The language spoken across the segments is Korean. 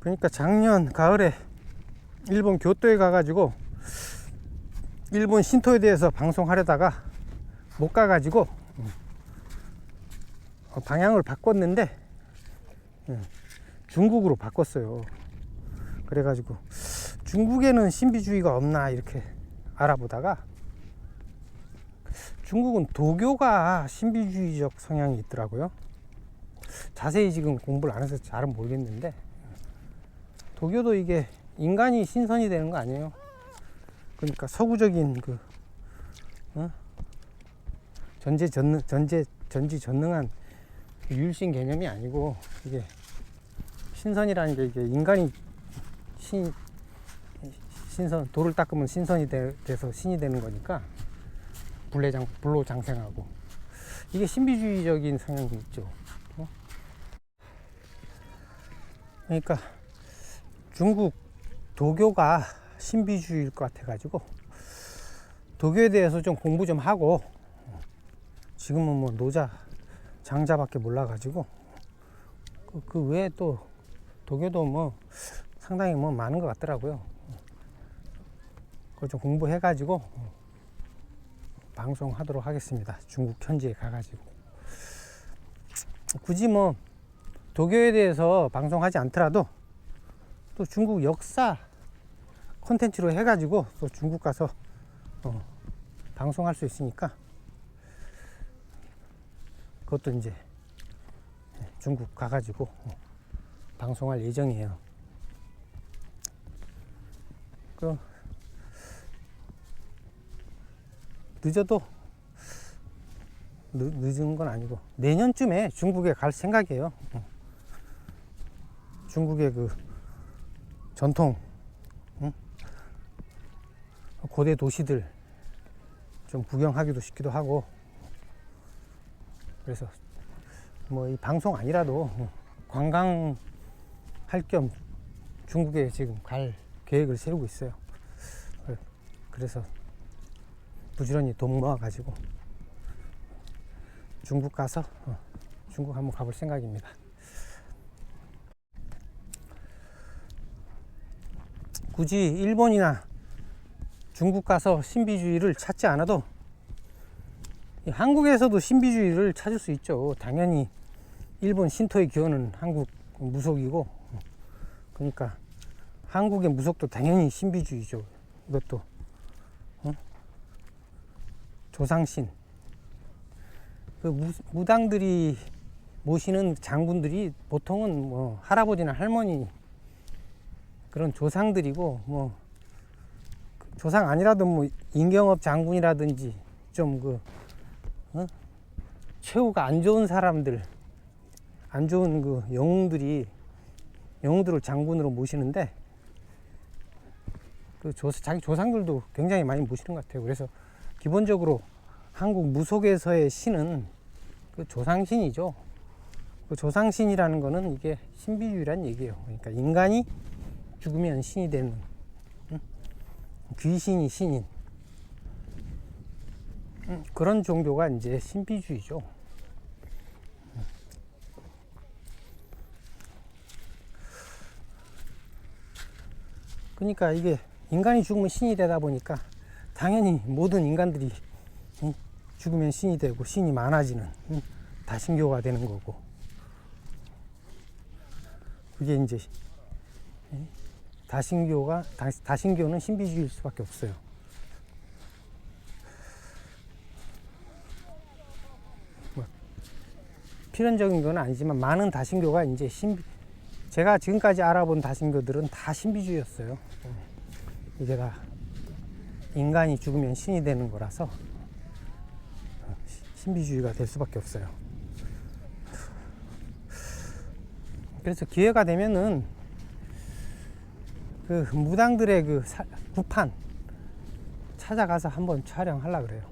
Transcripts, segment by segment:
그러니까 작년 가을에 일본 교토에 가가지고 일본 신토에 대해서 방송하려다가 못 가가지고 방향을 바꿨는데 중국으로 바꿨어요. 그래가지고 중국에는 신비주의가 없나 이렇게 알아보다가 중국은 도교가 신비주의적 성향이 있더라고요. 자세히 지금 공부를 안 해서 잘은 모르겠는데 도교도 이게 인간이 신선이 되는 거 아니에요. 그러니까 서구적인 그 전지전능한 율신 개념이 아니고 이게 신선이라는 게 이게 인간이 신선 돌을 닦으면 신선이 돼서 신이 되는 거니까 불로 장생하고 이게 신비주의적인 성향이 있죠. 그러니까 중국 도교가 신비주의일 것 같아 가지고 도교에 대해서 좀 공부 좀 하고 지금은 뭐 노자 장자밖에 몰라 가지고 그 외에 또 도교도 뭐 상당히 뭐 많은 것 같더라고요. 그거 좀 공부해 가지고 방송하도록 하겠습니다. 중국 현지에 가가지고 굳이 뭐 도교에 대해서 방송하지 않더라도 또 중국 역사 콘텐츠로 해가지고 또 중국 가서 방송할 수 있으니까 그것도 이제 중국 가가지고 방송할 예정이에요. 그 늦어도 늦은 건 아니고 내년쯤에 중국에 갈 생각이에요. 중국의 그 전통 고대 도시들 좀 구경하기도 싶기도 하고 그래서 뭐 이 방송 아니라도 관광할 겸 중국에 지금 갈 계획을 세우고 있어요. 그래서 부지런히 돈 모아 가지고 중국 가서 중국 한번 가볼 생각입니다. 굳이 일본이나 중국 가서 신비주의를 찾지 않아도 한국에서도 신비주의를 찾을 수 있죠. 당연히 일본 신토의 기원은 한국 무속이고 그러니까 한국의 무속도 당연히 신비주의죠. 이것도 조상신 그 무당들이 모시는 장군들이 보통은 뭐 할아버지나 할머니 그런 조상들이고 뭐 조상 아니라도 뭐 임경업 장군이라든지 좀 그 최후가 안 좋은 사람들 안 좋은 그 영웅들을 장군으로 모시는데 그 자기 조상들도 굉장히 많이 모시는 것 같아요. 그래서 기본적으로 한국 무속에서의 신은 그 조상신이죠. 그 조상신이라는 거는 이게 신비주의란 얘기예요. 그러니까 인간이 죽으면 신이 되는 귀신이 신인 그런 종교가 이제 신비주의죠. 그러니까 이게 인간이 죽으면 신이 되다 보니까 당연히 모든 인간들이 죽으면 신이 되고 신이 많아지는 다신교가 되는 거고 그게 이제 다신교는 신비주의일 수밖에 없어요. 뭐 필연적인 건 아니지만 많은 다신교가 이제 제가 지금까지 알아본 다신교들은 다 신비주의였어요. 이게 다 인간이 죽으면 신이 되는 거라서 신비주의가 될 수밖에 없어요. 그래서 기회가 되면은 그 무당들의 그 구판 찾아가서 한번 촬영하려고 그래요.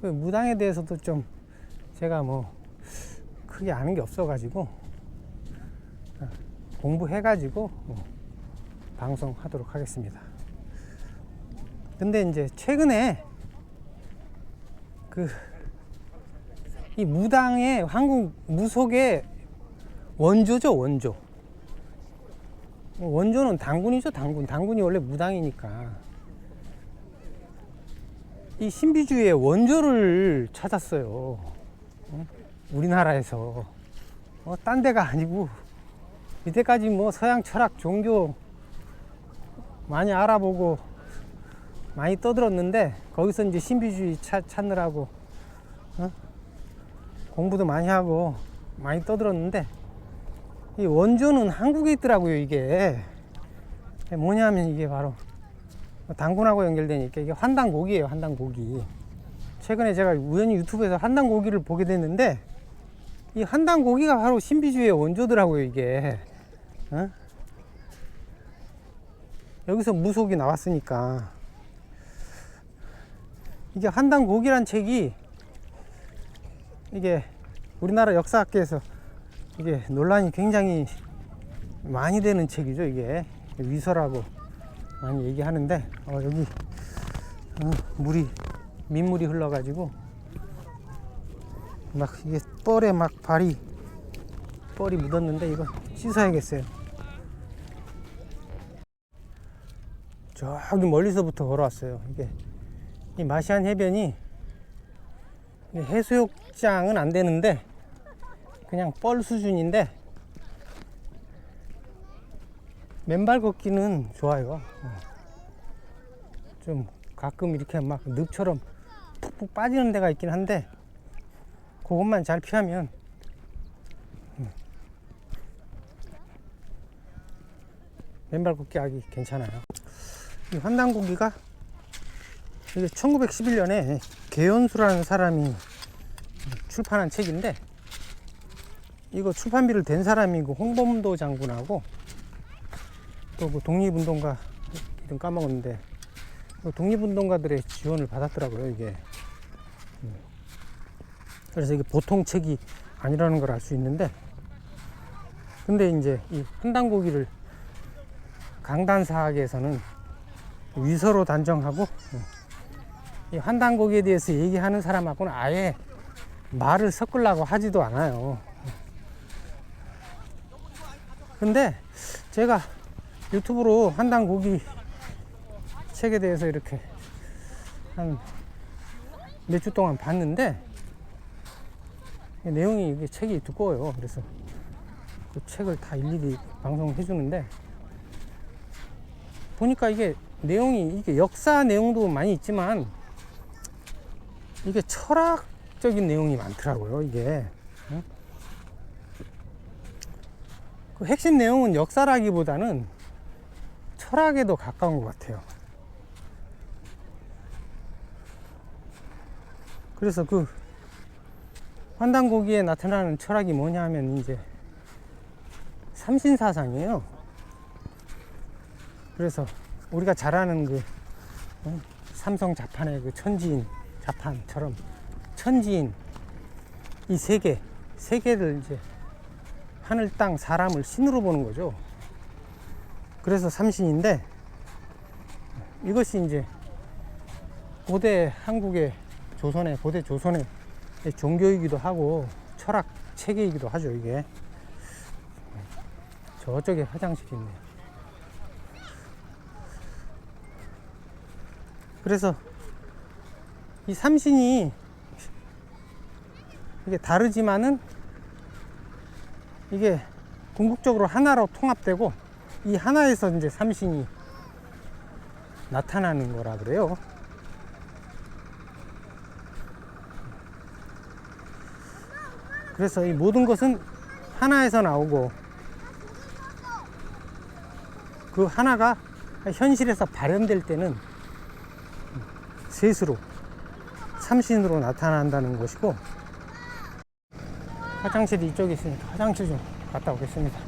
그 무당에 대해서도 좀 제가 뭐 크게 아는 게 없어가지고 공부해가지고 방송하도록 하겠습니다. 근데 이제 최근에 그 이 무당의 한국 무속의 원조죠, 원조. 원조는 단군이죠, 단군. 단군이 원래 무당이니까. 이 신비주의의 원조를 찾았어요. 우리나라에서. 딴 데가 아니고, 이때까지 뭐 서양 철학, 종교 많이 알아보고 많이 떠들었는데, 거기서 이제 신비주의 찾느라고, 공부도 많이 하고 많이 떠들었는데, 이 원조는 한국에 있더라고요. 이게 뭐냐면 이게 바로 단군하고 연결되니까 이게 환단고기예요. 환단고기. 최근에 제가 우연히 유튜브에서 환단고기를 보게 됐는데, 이 환단고기가 바로 신비주의의 원조더라고요. 이게 여기서 무속이 나왔으니까. 이게 환단고기란 책이 이게 우리나라 역사학계에서 이게 논란이 굉장히 많이 되는 책이죠. 이게 위서라고 많이 얘기하는데, 여기 민물이 흘러가지고 막 이게 뻘에 막 뻘이 묻었는데, 이거 씻어야겠어요. 저기 멀리서부터 걸어왔어요. 이게 이 마시안 해변이 해수욕장은 안 되는데 그냥 뻘 수준인데, 맨발 걷기는 좋아요. 좀 가끔 이렇게 막 늪처럼 푹푹 빠지는 데가 있긴 한데, 그것만 잘 피하면 맨발 걷기 하기 괜찮아요. 이 환단고기가 이게 1911년에 개연수라는 사람이 출판한 책인데, 이거 출판비를 댄 사람이 그 홍범도 장군하고 또 그 독립운동가 이름 까먹었는데, 그 독립운동가들의 지원을 받았더라고요. 이게 그래서 이게 보통 책이 아니라는 걸 알 수 있는데, 근데 이제 이 환단고기를 강단사학에서는 위서로 단정하고, 이 환단고기에 대해서 얘기하는 사람하고는 아예 말을 섞으려고 하지도 않아요. 근데 제가 유튜브로 환단고기 책에 대해서 이렇게 한 몇 주 동안 봤는데, 내용이 이게 책이 두꺼워요. 그래서 그 책을 다 일일이 방송해 주는데, 보니까 이게 내용이 이게 역사 내용도 많이 있지만 이게 철학적인 내용이 많더라고요. 이게 그 핵심 내용은 역사라기보다는 철학에도 가까운 것 같아요. 그래서 그 환단고기에 나타나는 철학이 뭐냐 하면 이제 삼신사상이에요. 그래서 우리가 잘 아는 그 삼성 자판의 그 천지인 자판처럼 천지인 이 세계를 이제 하늘, 땅, 사람을 신으로 보는 거죠. 그래서 삼신인데, 이것이 이제 고대 한국의 고대 조선의 종교이기도 하고 철학 체계이기도 하죠. 이게 저쪽에 화장실이 있네요. 그래서 이 삼신이 이게 다르지만은 이게 궁극적으로 하나로 통합되고, 이 하나에서 이제 삼신이 나타나는 거라 그래요. 그래서 이 모든 것은 하나에서 나오고, 그 하나가 현실에서 발현될 때는 셋으로 삼신으로 나타난다는 것이고, 화장실이 이쪽에 있으니까 화장실 좀 갔다 오겠습니다.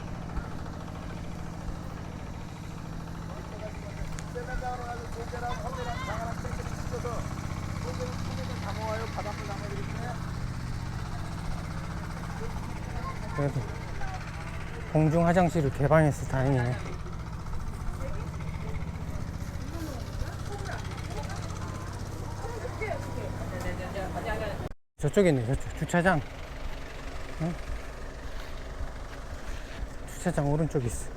그래도 공중 화장실을 개방해서 다행이네. 저쪽에 있네. 저쪽 주차장. 응? 주차장 오른쪽에 있어.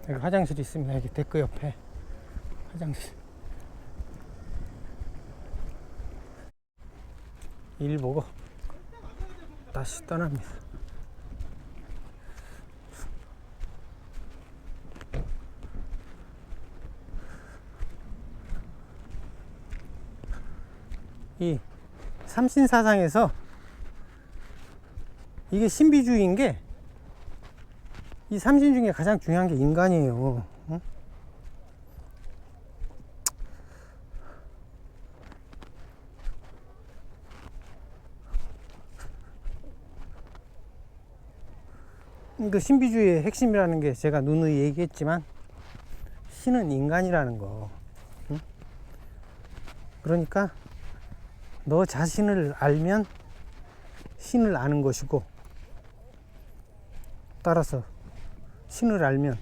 여기 화장실이 있습니다. 여기 데크 옆에 화장실. 일 보고 다시 떠납니다. 이 삼신사상에서 이게 신비주의인 게, 이 삼신 중에 가장 중요한 게 인간이에요. 응? 그 신비주의의 핵심이라는 게 제가 누누이 얘기했지만, 신은 인간이라는 거. 응? 그러니까 너 자신을 알면 신을 아는 것이고, 따라서 신을 알면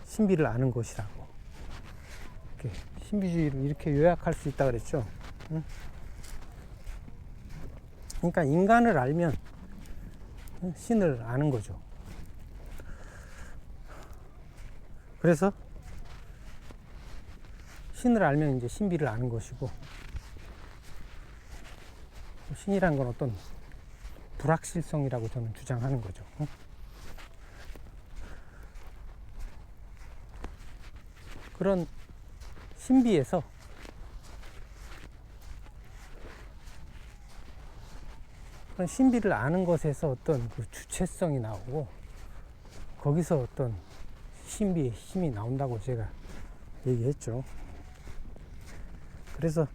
신비를 아는 것이라고. 이렇게 신비주의를 이렇게 요약할 수 있다 그랬죠. 응? 그러니까 인간을 알면 신을 아는 거죠. 그래서 신을 알면 이제 신비를 아는 것이고, 신이란 건 어떤 불확실성이라고 저는 주장하는 거죠. 그런 신비에서 그런 신비를 아는 것에서 어떤 그 주체성이 나오고, 거기서 어떤 신비의 힘이 나온다고 제가 얘기했죠. 그래서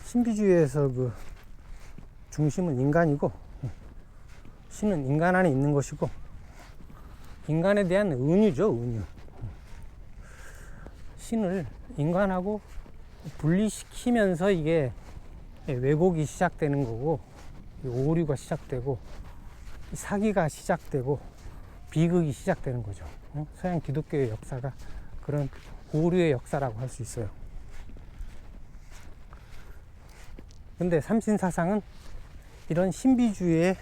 신비주의에서 그 중심은 인간이고, 신은 인간 안에 있는 것이고, 인간에 대한 은유죠, 은유. 신을 인간하고 분리시키면서 이게 왜곡이 시작되는 거고, 오류가 시작되고, 사기가 시작되고, 비극이 시작되는 거죠. 서양 기독교의 역사가 그런 오류의 역사라고 할 수 있어요. 근데 삼신사상은 이런 신비주의의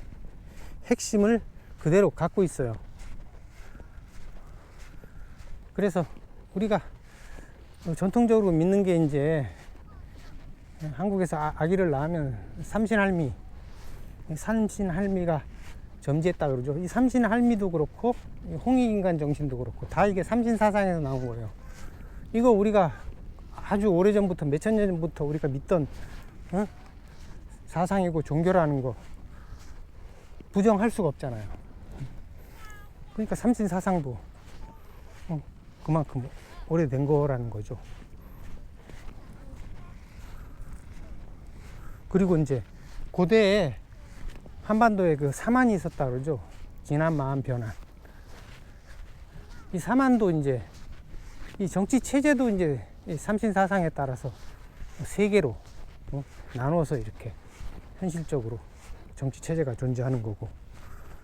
핵심을 그대로 갖고 있어요. 그래서 우리가 전통적으로 믿는 게, 이제 한국에서 아기를 낳으면 삼신할미가 점지했다 그러죠. 이 삼신할미도 그렇고 홍익인간 정신도 그렇고 다 이게 삼신사상에서 나온 거예요. 이거 우리가 아주 오래전부터, 몇천 년 전부터 우리가 믿던 사상이고 종교라는 거 부정할 수가 없잖아요. 그러니까 삼신사상도 그만큼 오래된 거라는 거죠. 그리고 이제 고대에 한반도에 그 사만이 있었다 그러죠. 진한 마음 변한. 이 사만도 이제 이 정치 체제도 이제 이 삼신사상에 따라서 세 개로 나눠서 이렇게 현실적으로 정치 체제가 존재하는 거고,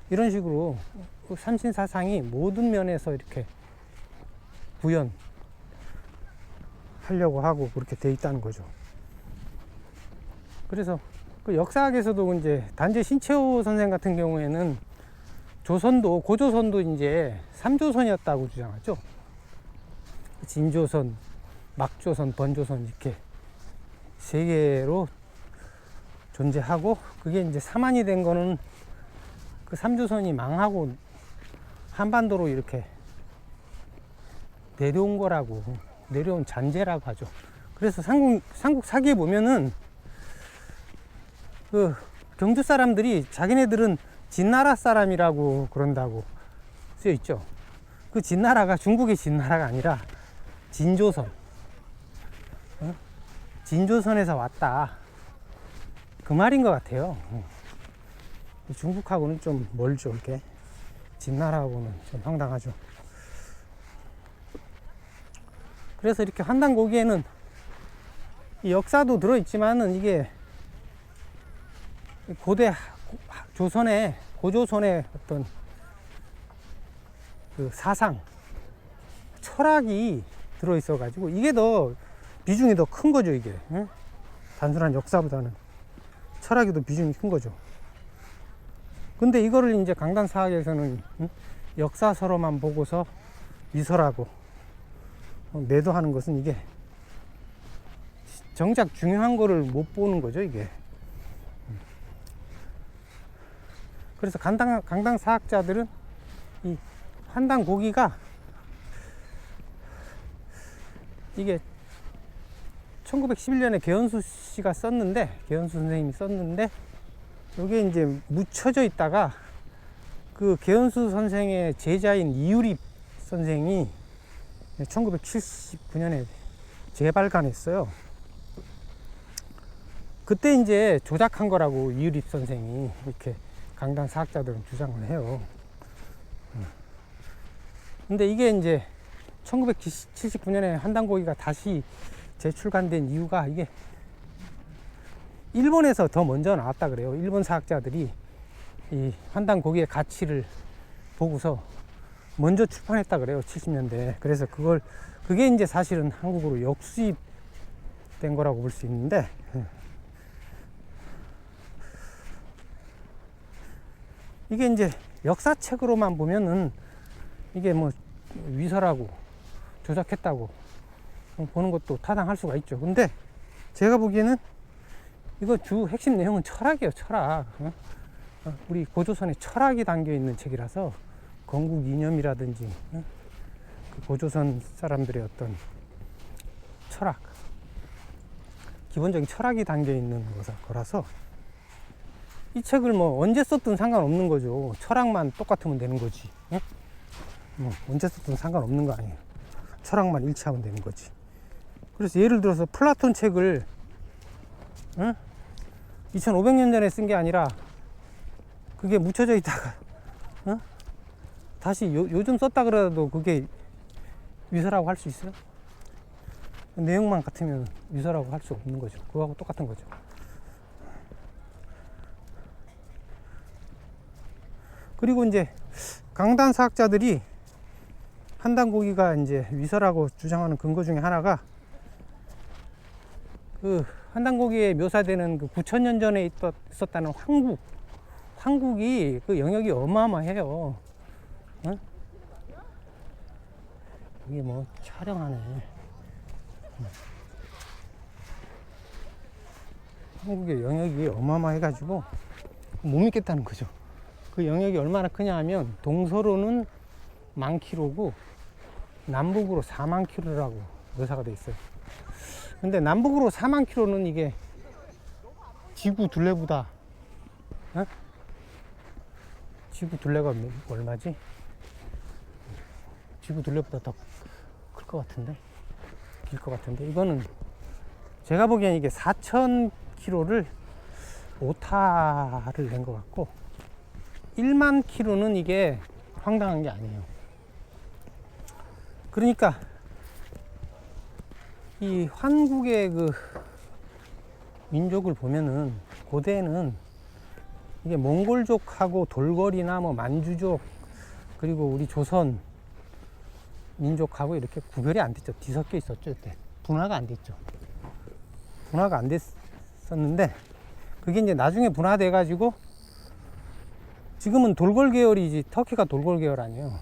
이런 식으로 그 삼신사상이 모든 면에서 이렇게 구현하려고 하고 그렇게 돼 있다는 거죠. 그래서 그 역사학에서도 이제 단재 신채호 선생 같은 경우에는 고조선도 이제 3조선이었다고 주장하죠. 진조선, 막조선, 번조선 이렇게 세 개로 존재하고, 그게 이제 사만이 된 거는 그 3조선이 망하고 한반도로 이렇게 내려온 거라고, 내려온 잔재라고 하죠. 그래서 삼국 사기에 보면은 그 경주 사람들이 자기네들은 진나라 사람이라고 그런다고 쓰여 있죠. 그 진나라가 중국의 진나라가 아니라 진조선, 진조선에서 왔다, 그 말인 것 같아요. 중국하고는 좀 멀죠. 이렇게 진나라하고는 좀 황당하죠. 그래서 이렇게 환단고기에는 이 역사도 들어있지만은, 이게 고대 고조선의 어떤 그 사상, 철학이 들어있어 가지고 이게 더 비중이 더 큰 거죠, 이게. 응? 단순한 역사보다는 철학이 더 비중이 큰 거죠. 근데 이거를 이제 강단사학에서는 역사서로만 보고서 위설하고 매도하는 것은 이게 정작 중요한 거를 못 보는 거죠, 이게. 그래서 강당사학자들은 이 환당 고기가 이게 1911년에 개연수 씨가 썼는데, 개연수 선생님이 썼는데, 이게 이제 묻혀져 있다가 그 개연수 선생의 제자인 이유립 선생이 1979년에 재발간했어요. 그때 이제 조작한 거라고 이유립 선생이 이렇게 강단 사학자들은 주장을 해요. 근데 이게 이제 1979년에 한당고기가 다시 재출간된 이유가 이게 일본에서 더 먼저 나왔다 그래요. 일본 사학자들이 이 한당고기의 가치를 보고서 먼저 출판했다 그래요. 70년대. 그래서 그게 이제 사실은 한국으로 역수입된 거라고 볼 수 있는데, 이게 이제 역사책으로만 보면은 이게 뭐 위설하고 조작했다고 보는 것도 타당할 수가 있죠. 근데 제가 보기에는 이거 주 핵심 내용은 철학이에요, 철학. 우리 고조선에 철학이 담겨 있는 책이라서 건국 이념이라든지 그 고조선 사람들의 어떤 철학, 기본적인 철학이 담겨 있는 거라서 이 책을 뭐 언제 썼든 상관없는 거죠. 철학만 똑같으면 되는 거지. 뭐 언제 썼든 상관없는 거 아니에요. 철학만 일치하면 되는 거지. 그래서 예를 들어서 플라톤 책을 2500년 전에 쓴 게 아니라 그게 묻혀져 있다가 다시 요즘 썼다 그래도 그게 위설하고 할 수 있어요? 내용만 같으면 위설하고 할 수 없는 거죠. 그거하고 똑같은 거죠. 그리고 이제 강단사학자들이 한당고기가 이제 위설하고 주장하는 근거 중에 하나가 그 한당고기에 묘사되는 그 9000년 전에 있었다는 황국이 그 영역이 어마어마해요. 이게 뭐 촬영하네. 한국의 영역이 어마어마해가지고 못 믿겠다는 거죠. 그 영역이 얼마나 크냐 하면 동서로는 10,000km고 남북으로 40,000km라고 묘사가 돼 있어요. 근데 남북으로 40,000km는 이게 지구 둘레보다 지구 둘레가 얼마지? 지구 둘레보다 더 클 것 같은데, 길 것 같은데, 이거는 제가 보기엔 이게 4,000km를 오타를 낸 것 같고 1만 km는 이게 황당한 게 아니에요. 그러니까 이 환국의 그 민족을 보면은 고대에는 이게 몽골족하고 돌거리나 뭐 만주족 그리고 우리 조선 민족하고 이렇게 구별이 안 됐죠. 뒤섞여 있었죠. 그때 분화가 안 됐죠. 분화가 안 됐었는데 그게 이제 나중에 분화돼 가지고 지금은 돌궐 계열이지, 터키가 돌궐 계열 아니에요.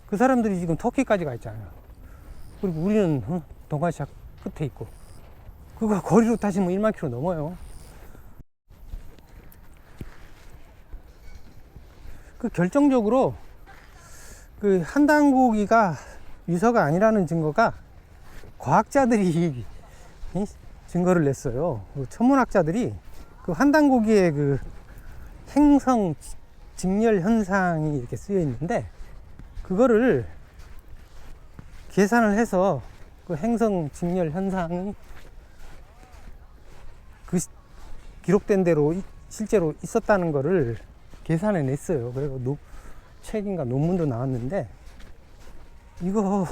그 사람들이 지금 터키까지 가 있잖아요. 그리고 우리는 동아시아 끝에 있고, 그거 거리로 따지면 1만 킬로 넘어요. 그 결정적으로 그 한당고기가 위서가 아니라는 증거가 과학자들이 증거를 냈어요. 그 천문학자들이 그 한당고기의 그 행성 직렬 현상이 이렇게 쓰여 있는데 그거를 계산을 해서 그 행성 직렬 현상이 그 기록된 대로 실제로 있었다는 거를 계산해 냈어요. 그리고 책인가 논문도 나왔는데 이거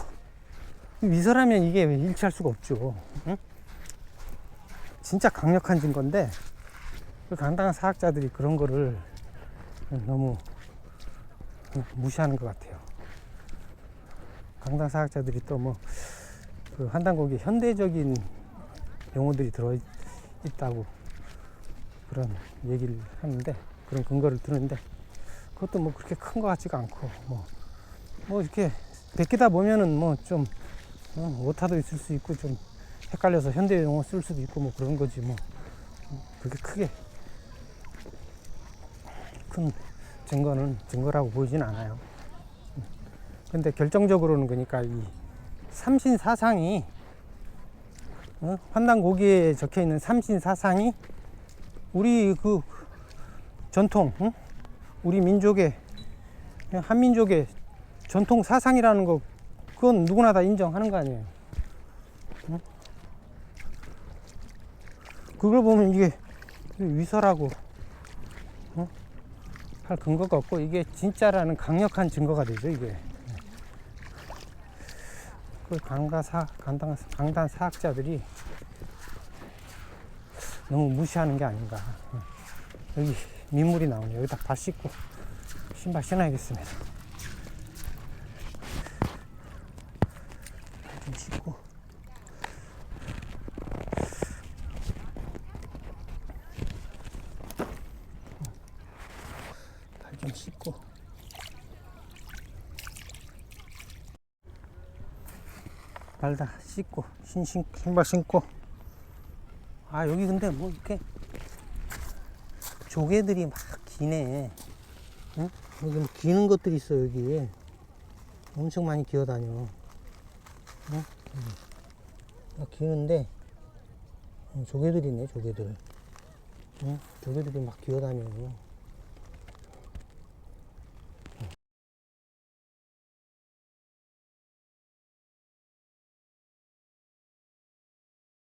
위설하면 이게 일치할 수가 없죠. 응? 진짜 강력한 증거인데 그 강당한 사학자들이 그런 거를 너무 무시하는 것 같아요. 강당 사학자들이 또 뭐 그 환단고기에 현대적인 용어들이 들어있다고 그런 얘기를 하는데, 그런 근거를 드는데, 그것도 뭐 그렇게 큰 것 같지가 않고, 뭐 이렇게 베끼다 보면은 뭐 좀 오타도 있을 수 있고, 좀 헷갈려서 현대 용어 쓸 수도 있고, 뭐 그런 거지, 뭐 그렇게 크게 큰 증거라고 보이진 않아요. 근데 결정적으로는 그러니까 이 삼신사상이, 환단고기에 적혀 있는 삼신사상이 우리 그 전통, 우리 민족의, 한민족의 전통 사상이라는 거, 그건 누구나 다 인정하는 거 아니에요. 그걸 보면 이게 위서라고 할 근거가 없고, 이게 진짜라는 강력한 증거가 되죠, 이게. 그 강단 사학자들이 너무 무시하는 게 아닌가. 여기 민물이 나오네요. 여기다 발 씻고 신발 신어야겠습니다. 발 좀 씻고. 발 좀 씻고. 발 다 씻고 신발 신고. 아, 여기 근데 뭐 이렇게 조개들이 막 기네. 응? 여기 뭐 기는 것들이 있어. 여기에 엄청 많이 기어다녀. 응? 막 기는데 조개들이네, 조개들. 응? 조개들이 막 기어다녀.